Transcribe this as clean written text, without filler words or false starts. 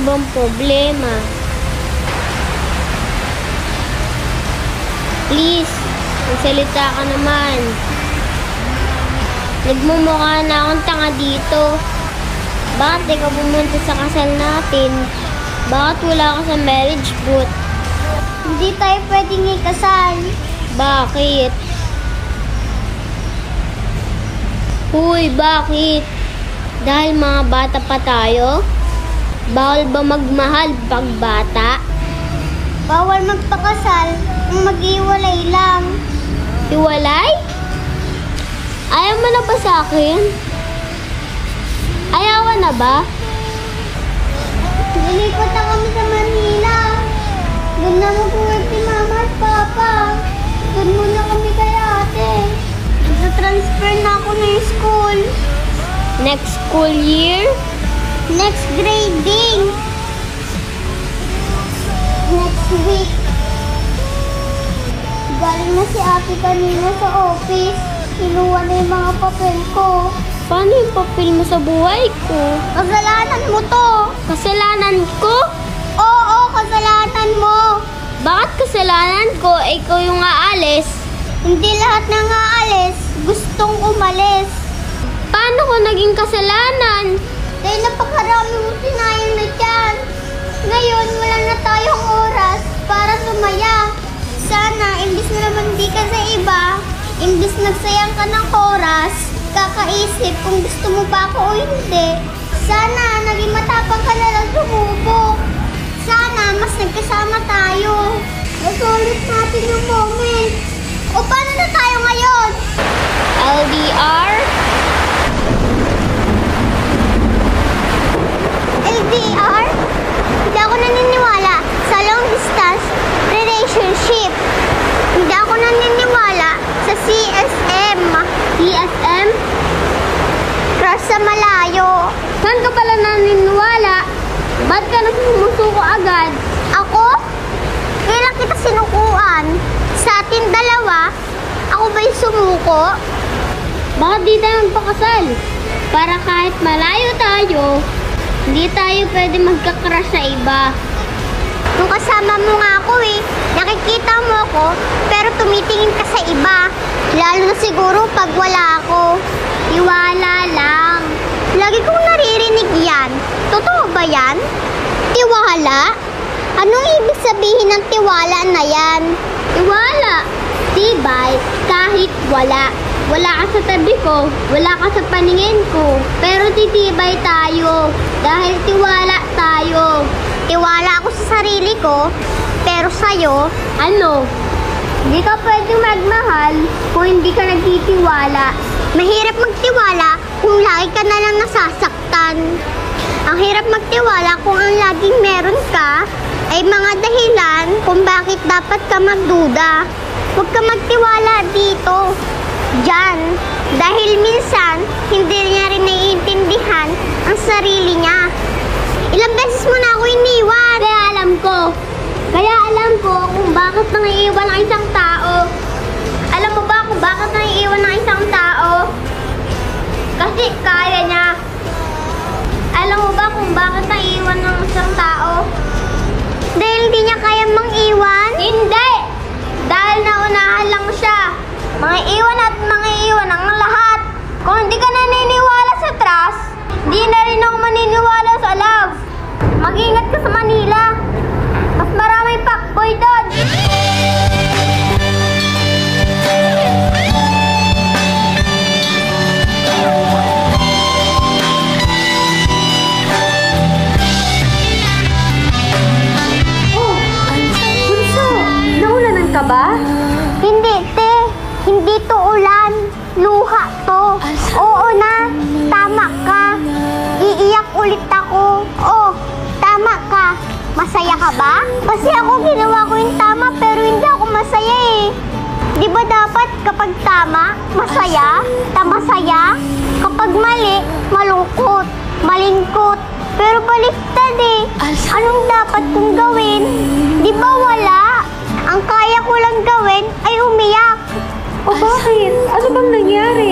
bang problema? Please, magsalita ka naman. Nagmumukha na akong tanga dito. Bakit di ka pumunta sa kasal natin? Bakit wala ka sa marriage booth? Hindi tayo pwedeng ikasal. Bakit? Uy, bakit? Dahil mga bata pa tayo? Bawal ba magmahal pag bata? Bawal magpakasal kung mag-iwalay lang. Iwalay? Ayaw mo na ba sa akin? Ayawan na ba? Lilipat na kami sa Manila. Doon na mag-uwi si Mama at Papa. Doon muna kami kay ate. Nasa-transfer na ako ng school. Next school year? Next grading. Next week. Galing na si ate kanina sa office. Kinuha na yung mga papel ko. Paano yung papel mo sa buhay ko? Kasalanan mo to. Kasalanan ko? Oo, kasalanan mo. Bakit kasalanan ko? Ikaw yung aalis. Hindi lahat ng aalis gustong umalis. Paano ko naging kasalanan? Dahil napakarami mo sinayang na dyan. Ngayon, wala na tayong oras para sumaya. Sana, imbis na naman di ka sa iba, imbis nagsayang ka ng oras, kakaisip kung gusto mo ba ako o hindi. Sana, naging matapang ka na lang sumubok. Sana, mas nagkasama tayo. Nasulit natin yung moment. O paano na tayo ngayon? LDR? LDR? Hindi ako naniniwala sa long distance relationship. Hindi ako naniniwala sa CSM. CSM? Crush sa malayo. Saan ka pala naniniwala? Ba't ka nagmumusuko agad? Ako? Kailan kita sinukuan? Sa atin dalawa, ako ba yung sumuko? Bakit di tayo magpakasal? Para kahit malayo tayo, hindi tayo pwede magkakrush sa iba. Nung kasama mo nga ako nakikita mo ako, pero tumitingin ka sa iba. Lalo na siguro pag wala ako. Tiwala lang. Lagi kong naririnig yan. Totoo ba yan? Tiwala? Anong ibig sabihin ng tiwala na yan? Tiwala. Tibay kahit wala. Wala ka sa tabi ko, wala ka sa paningin ko. Pero titibay tayo dahil tiwala tayo. Tiwala ako sa sarili ko, pero sa'yo, ano? Hindi ka pwedeng magmahal kung hindi ka nagtitiwala. mahirap magtiwala kung lagi ka na lang nasasaktan. Ang hirap magtiwala kung ang laging meron ka ay mga dahilan kung bakit dapat ka magduda. Huwag ka magtiwala dito. Diyan. Dahil minsan, hindi niya rin naiintindihan ang sarili niya. Ilang beses mo na ako iniwan. Kaya alam ko kung bakit nangiiwan ang isang tao. Alam mo ba kung bakit nangiiwan ang isang tao? Kasi kaya niya. Alam mo ba kung bakit nangiiwan ng isang tao? Dahil hindi niya kaya mang-iwan? Hindi! Dahil naunahan lang siya. Mga iwan at mga iwan ang lahat. Kung hindi ka naniniwala sa trust, di na rin ako maniniwala sa love. Mag-ingat ka sa Manila. Mas maraming fuckboy doon. Naulanan ka ba? Hindi, te. Hindi to ulan. Luha to. Oo na. Tama ka. Iiyak ulit ako. Oh, tama ka. Masaya ka ba? Kasi ako ginawa ko yung tama pero hindi ako masaya eh. Di ba dapat kapag tama, masaya? Masaya? Kapag mali, malungkot, malingkot. Pero baliktad eh. Anong dapat kong gawin? Di ba wala? Ang kaya ko lang gawin ay umiyak. O bakit? Ano bang nangyari?